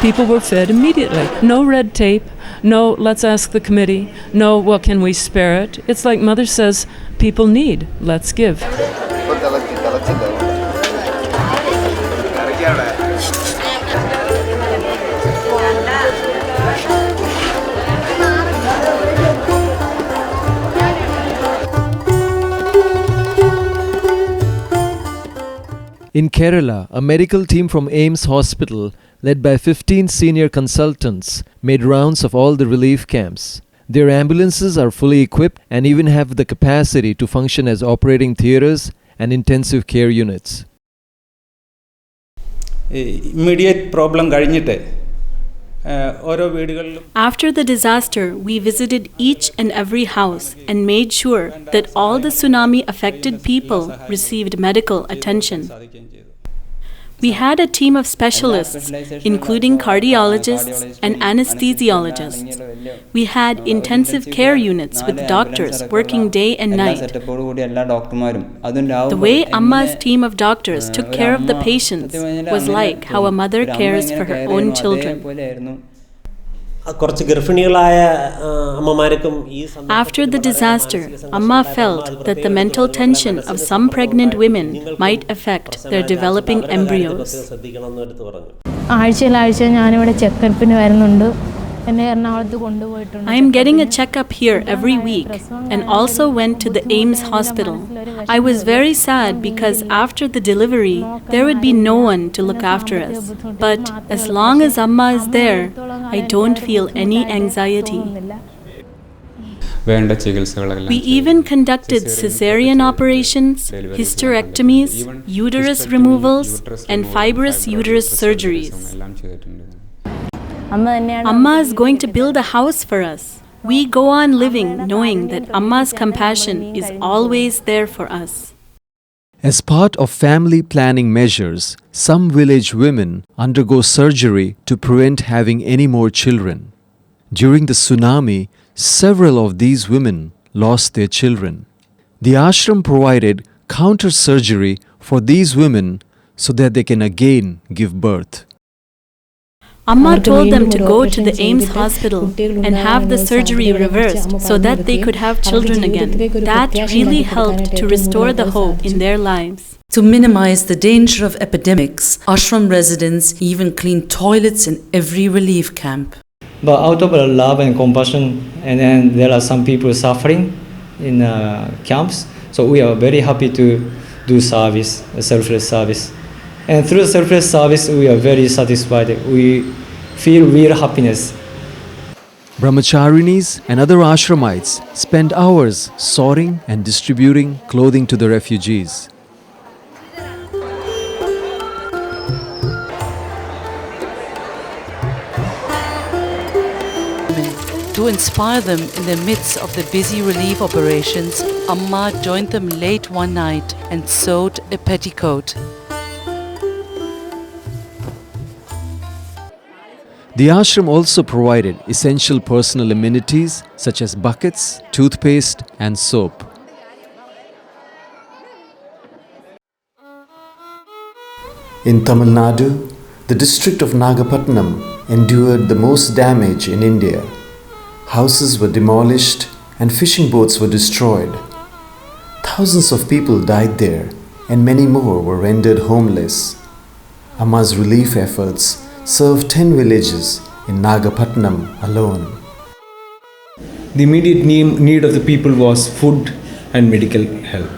People were fed immediately. No red tape, no let's ask the committee, no well can we spare it. It's like Mother says, people need, let's give. In Kerala, a medical team from AIIMS Hospital, led by 15 senior consultants, made rounds of all the relief camps. Their ambulances are fully equipped and even have the capacity to function as operating theatres and intensive care units. Immediate problem കഴിഞ്ഞിട്ട് After the disaster, we visited each and every house and made sure that all the tsunami-affected people received medical attention. We had a team of specialists, including cardiologists and anesthesiologists. We had intensive care units with doctors working day and night. The way Amma's team of doctors took care of the patients was like how a mother cares for her own children. After the disaster, Amma felt that the mental tension of some pregnant women might affect their developing embryos. I am getting a checkup here every week and also went to the AIIMS hospital. I was very sad because after the delivery, there would be no one to look after us. But as long as Amma is there, I don't feel any anxiety. We even conducted cesarean operations, hysterectomies, uterus removals, and fibrous uterus surgeries. Amma is going to build a house for us. We go on living knowing that Amma's compassion is always there for us. As part of family planning measures, some village women undergo surgery to prevent having any more children. During the tsunami, several of these women lost their children. The ashram provided counter surgery for these women so that they can again give birth. Amma told them to go to the AIIMS hospital and have the surgery reversed so that they could have children again. That really helped to restore the hope in their lives. To minimize the danger of epidemics, ashram residents even cleaned toilets in every relief camp. But out of love and compassion, and then there are some people suffering in camps, so we are very happy to do service, selfless service. And through selfless service, we are very satisfied. We feel real happiness. Brahmacharinis and other ashramites spend hours sorting and distributing clothing to the refugees. To inspire them in the midst of the busy relief operations, Amma joined them late one night and sewed a petticoat. The ashram also provided essential personal amenities such as buckets, toothpaste, and soap. In Tamil Nadu, the district of Nagapattinam endured the most damage in India. Houses were demolished and fishing boats were destroyed. Thousands of people died there and many more were rendered homeless. Amma's relief efforts served 10 villages in Nagapattinam alone. The immediate need of the people was food and medical help,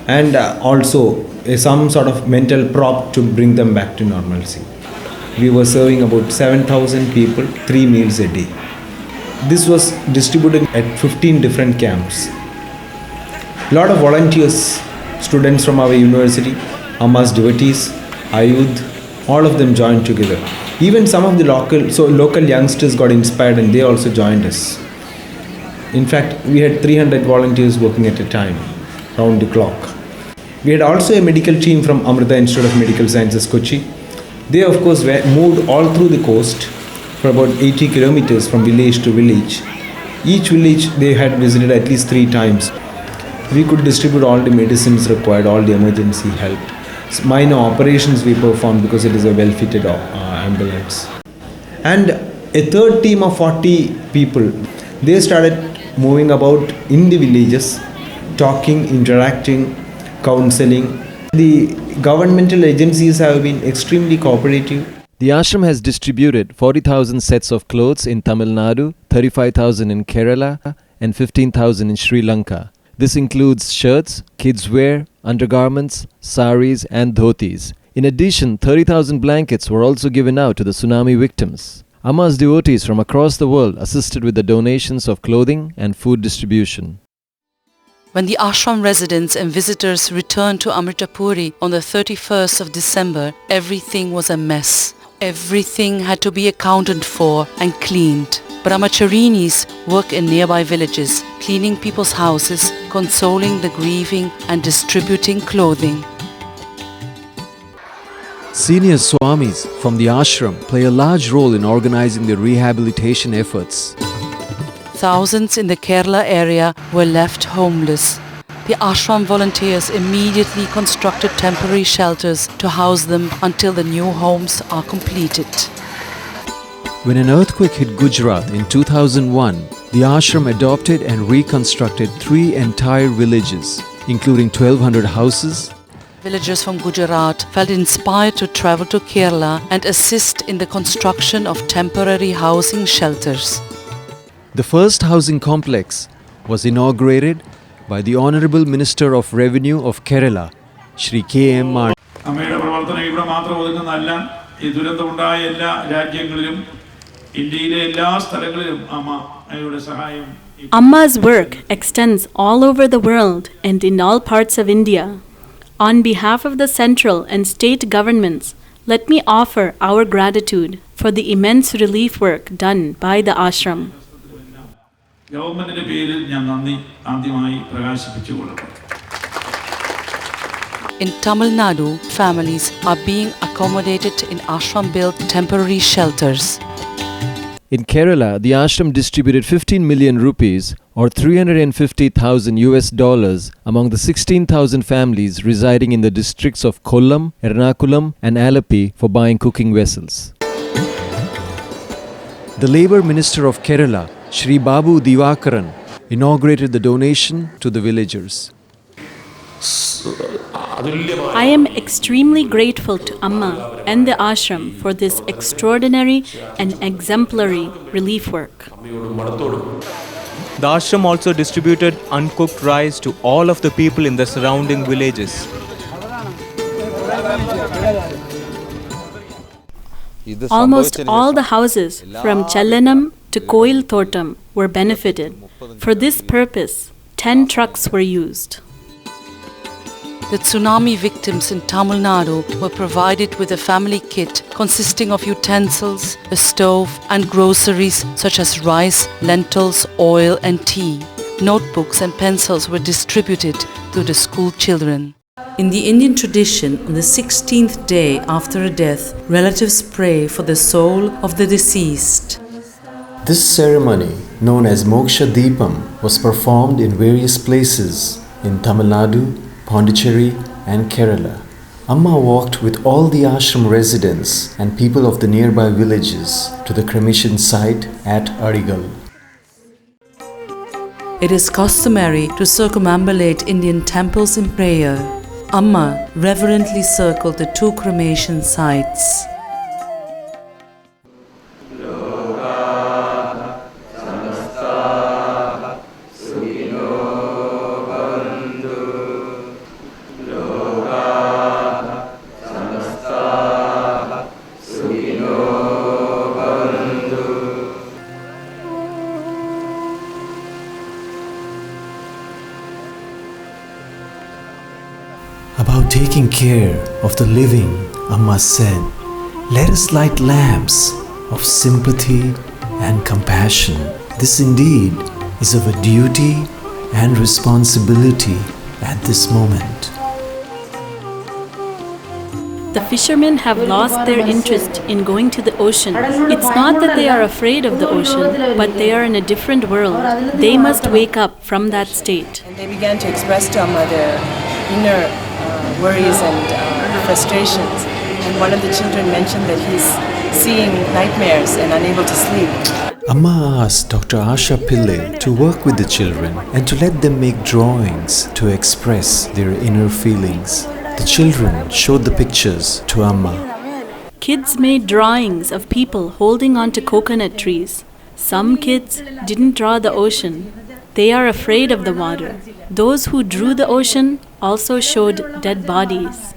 and also some sort of mental prop to bring them back to normalcy. We were serving about 7,000 people 3 meals a day. This was distributed at 15 different camps. A lot of volunteers, students from our university, Amma's devotees, Ayudh, all of them joined together. Even some of the local youngsters got inspired and they also joined us. In fact, we had 300 volunteers working at a time, round the clock. We had also a medical team from Amrita Institute of Medical Sciences, Kochi. They of course moved all through the coast for about 80 kilometers from village to village. Each village they had visited at least 3 times. we could distribute all the medicines required, all the emergency help. Minor operations we performed because it is a well-fitted ambulance. And a third team of 40 people, they started moving about in the villages, talking, interacting, counseling. The governmental agencies have been extremely cooperative. The ashram has distributed 40,000 sets of clothes in Tamil Nadu, 35,000 in Kerala, and 15,000 in Sri Lanka. This includes shirts, kids' wear, undergarments, saris, and dhotis. In addition, 30,000 blankets were also given out to the tsunami victims. Amma's devotees from across the world assisted with the donations of clothing and food distribution. When the ashram residents and visitors returned to Amritapuri on the 31st of December, everything was a mess. Everything had to be accounted for and cleaned. Brahmacharinis work in nearby villages, cleaning people's houses, consoling the grieving and distributing clothing. Senior Swamis from the ashram play a large role in organizing the rehabilitation efforts. Thousands in the Kerala area were left homeless. The ashram volunteers immediately constructed temporary shelters to house them until the new homes are completed. When an earthquake hit Gujarat in 2001, the ashram adopted and reconstructed 3 entire villages, including 1,200 houses. Villagers from Gujarat felt inspired to travel to Kerala and assist in the construction of temporary housing shelters. The first housing complex was inaugurated by the Honorable Minister of Revenue of Kerala, Shri K.M. Mani. അമ്മയുടെ പ്രവർത്തനം ഇവിടെ മാത്രം ഒതുങ്ങുന്നതല്ല. ഈ ദുരന്തമുണ്ടായ എല്ലാ രാജ്യങ്ങളിലും ഇന്ത്യയിലെ എല്ലാ സ്ഥലങ്ങളിലും അമ്മയുടെ സഹായം. Amma's work extends all over the world and in all parts of India. On behalf of the central and state governments, let me offer our gratitude for the immense relief work done by the ashram. ഗവൺമെന്റിന്റെ പേരിൽ ഞാൻ നന്ദി ആദ്യമായി പ്രകാശിപ്പിച്ചുകൊള്ളട്ടെ. In Tamil Nadu, families are being accommodated in ashram-built temporary shelters. In Kerala, the ashram distributed 15 million rupees or $350,000 among the 16,000 families residing in the districts of Kollam, Ernakulam and Alleppey for buying cooking vessels. The Labour Minister of Kerala, Shri Babu Divakaran, inaugurated the donation to the villagers. I am extremely grateful to Amma and the ashram for this extraordinary and exemplary relief work. The ashram also distributed uncooked rice to all of the people in the surrounding villages. Almost all the houses from Chellanam to Koil Thotam were benefited. For this purpose, 10 trucks were used. The tsunami victims in Tamil Nadu were provided with a family kit consisting of utensils, a stove and groceries such as rice, lentils, oil and tea. Notebooks and pencils were distributed to the school children. In the Indian tradition, on the 16th day after a death, relatives pray for the soul of the deceased. This ceremony, known as Moksha Deepam, was performed in various places in Tamil Nadu, Pondicherry and Kerala. Amma walked with all the ashram residents and people of the nearby villages to the cremation site at Adigal. It is customary to circumambulate Indian temples in prayer. Amma reverently circled the 2 cremation sites. About taking care of the living, Amma said, "Let us light lamps of sympathy and compassion. This indeed is our duty and responsibility at this moment." The fishermen have lost their interest in going to the ocean. It's not that they are afraid of the ocean, but they are in a different world. They must wake up from that state. And they began to express to Amma their inner worries and frustrations. And one of the children mentioned that he's seeing nightmares and unable to sleep. Amma asked Dr. Asha Pillai to work with the children and to let them make drawings to express their inner feelings. The children showed the pictures to Amma. Kids made drawings of people holding onto coconut trees. Some kids didn't draw the ocean. They are afraid of the water. Those who drew the ocean also showed dead bodies.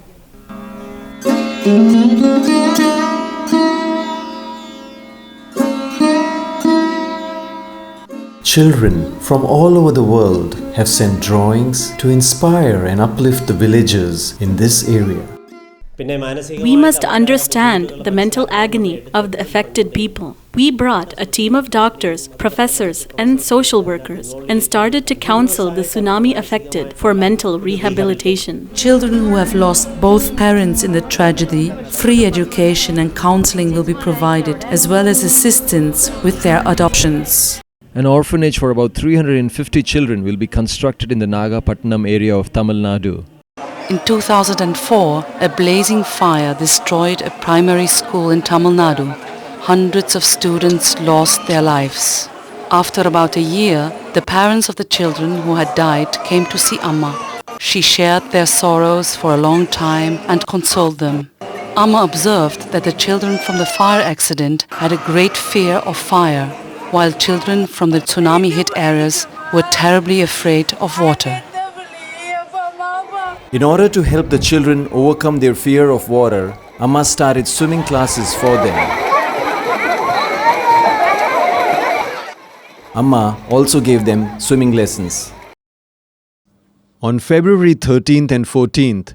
Children from all over the world have sent drawings to inspire and uplift the villagers in this area. We must understand the mental agony of the affected people. We brought a team of doctors, professors, and social workers and started to counsel the tsunami affected for mental rehabilitation. Children who have lost both parents in the tragedy, free education and counseling will be provided, as well as assistance with their adoptions. An orphanage for about 350 children will be constructed in the Nagapattinam area of Tamil Nadu. In 2004, a blazing fire destroyed a primary school in Tamil Nadu. Hundreds of students lost their lives. After about a year, the parents of the children who had died came to see Amma. She shared their sorrows for a long time and consoled them. Amma observed that the children from the fire accident had a great fear of fire, while children from the tsunami-hit areas were terribly afraid of water. In order to help the children overcome their fear of water, Amma started swimming classes for them. Amma also gave them swimming lessons. On February 13th and 14th,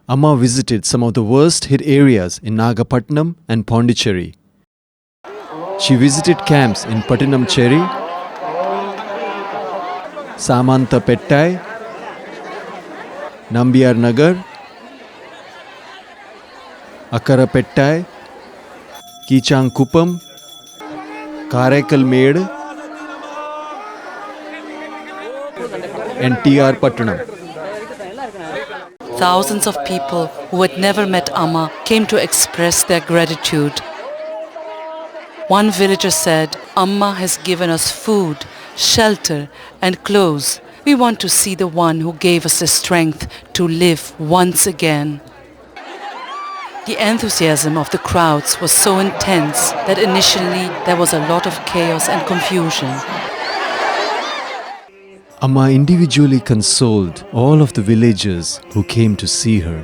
Amma visited some of the worst hit areas in Nagapattinam and Pondicherry. She visited camps in Pattinamcherry, Samantapettai, Nambiar Nagar, Akarapettai, Kichankupam, Karaikal Med, and TR Pattanam. Thousands of people who had never met Amma came to express their gratitude. One villager said, "Amma has given us food, shelter and clothes. We want to see the one who gave us the strength to live once again." The enthusiasm of the crowds was so intense that initially there was a lot of chaos and confusion. Amma individually consoled all of the villagers who came to see her.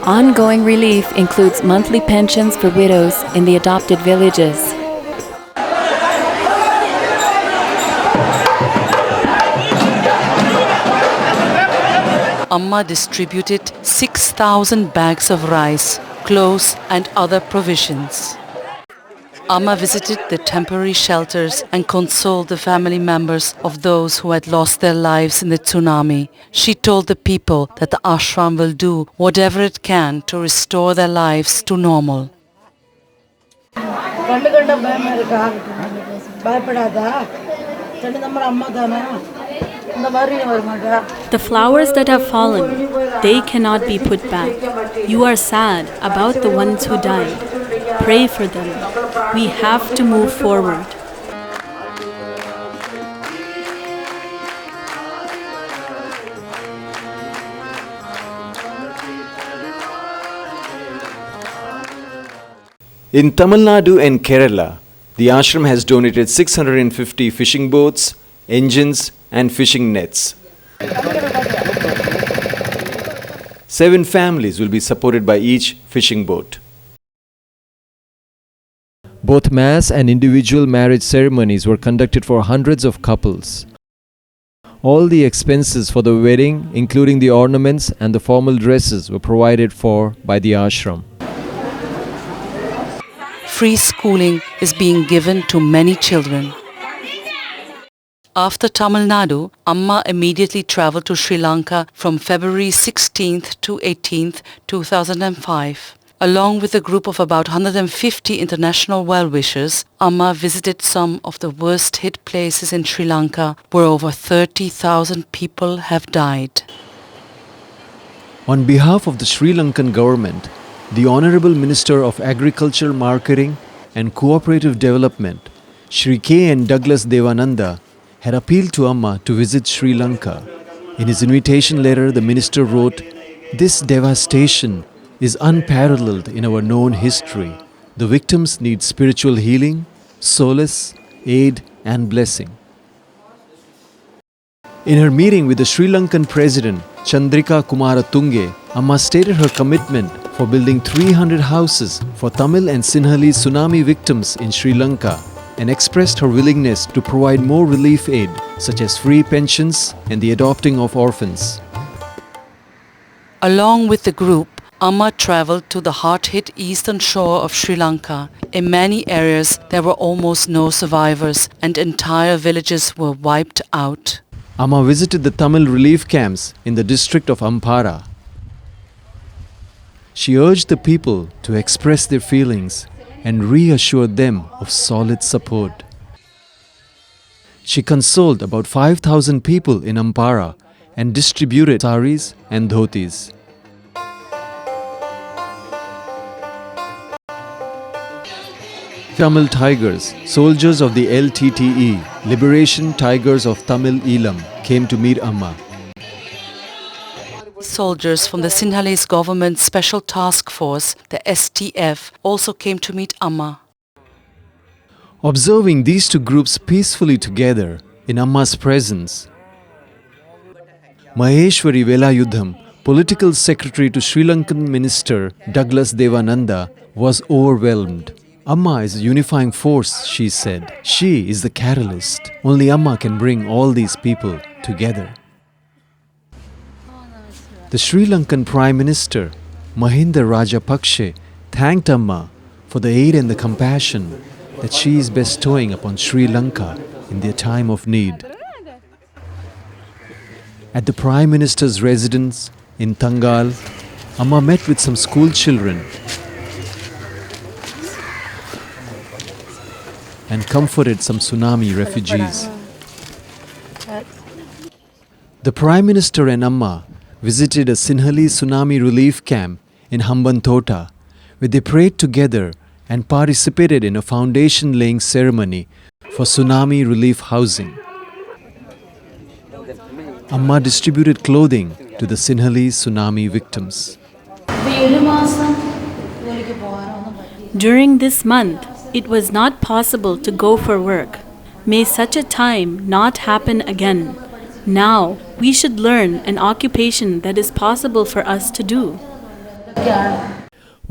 Ongoing relief includes monthly pensions for widows in the adopted villages. Amma distributed 6,000 bags of rice, clothes and other provisions. Amma visited the temporary shelters and consoled the family members of those who had lost their lives in the tsunami. She told the people that the ashram will do whatever it can to restore their lives to normal. The flowers that have fallen, they cannot be put back. You are sad about the ones who died. Pray for them. We have to move forward. In Tamil Nadu and Kerala, the ashram has donated 650 fishing boats, engines and fishing nets. 7 families will be supported by each fishing boat. Both mass and individual marriage ceremonies were conducted for hundreds of couples. All the expenses for the wedding, including the ornaments and the formal dresses, were provided for by the ashram. Free schooling is being given to many children. After Tamil Nadu, Amma immediately travelled to Sri Lanka from February 16th to 18th, 2005. Along with a group of about 150 international well-wishers, Amma visited some of the worst-hit places in Sri Lanka where over 30,000 people have died. On behalf of the Sri Lankan government, the Honorable Minister of Agriculture, Marketing and Cooperative Development, Shri K. N. Douglas Devananda, had appealed to Amma to visit Sri Lanka. In his invitation letter, the minister wrote, "This devastation is unparalleled in our known history. The victims need spiritual healing, solace, aid and blessing." In her meeting with the Sri Lankan President Chandrika Kumaratunge, Amma stated her commitment for building 300 houses for Tamil and Sinhalese tsunami victims in Sri Lanka and expressed her willingness to provide more relief aid such as free pensions and the adopting of orphans. Along with the group, Amma travelled to the hard-hit eastern shore of Sri Lanka. In many areas, there were almost no survivors and entire villages were wiped out. Amma visited the Tamil relief camps in the district of Ampara. She urged the people to express their feelings and reassured them of solid support. She consoled about 5,000 people in Ampara and distributed saris and dhotis. Tamil Tigers, soldiers of the LTTE, Liberation Tigers of Tamil Eelam, came to meet Amma. Soldiers from the Sinhalese government Special Task Force, the STF, also came to meet Amma. Observing these two groups peacefully together in Amma's presence, Maheshwari Velayuddham, political secretary to Sri Lankan minister Douglas Devananda, was overwhelmed. Amma is a unifying force, she said. She is the catalyst. Only Amma can bring all these people together. The Sri Lankan Prime Minister, Mahinda Rajapakse, thanked Amma for the aid and the compassion that she is bestowing upon Sri Lanka in their time of need. At the Prime Minister's residence in Tangal, Amma met with some school children and comforted some tsunami refugees. The Prime Minister and Amma visited a Sinhalese tsunami relief camp in Hambantota, where they prayed together and participated in a foundation-laying ceremony for tsunami relief housing. Amma distributed clothing to the Sinhalese tsunami victims. During this month, it was not possible to go for work. May such a time not happen again. Now, we should learn an occupation that is possible for us to do.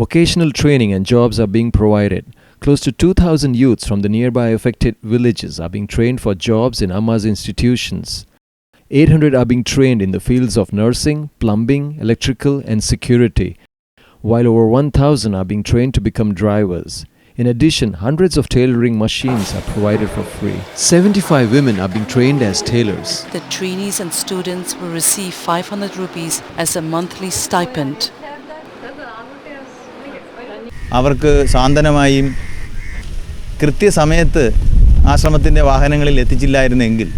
Vocational training and jobs are being provided. Close to 2,000 youths from the nearby affected villages are being trained for jobs in Amma's institutions. 800 are being trained in the fields of nursing, plumbing, electrical and security, while over 1,000 are being trained to become drivers. In addition, hundreds of tailoring machines are provided for free. 75 women are being trained as tailors. The trainees and students will receive 500 rupees as a monthly stipend. അവർക്ക് സാന്ത്വനമായും കൃത്യസമയത്ത് ആശ്രമത്തിൻ്റെ വാഹനങ്ങളിൽ എത്തിച്ചില്ലായിരുന്നെങ്കിൽ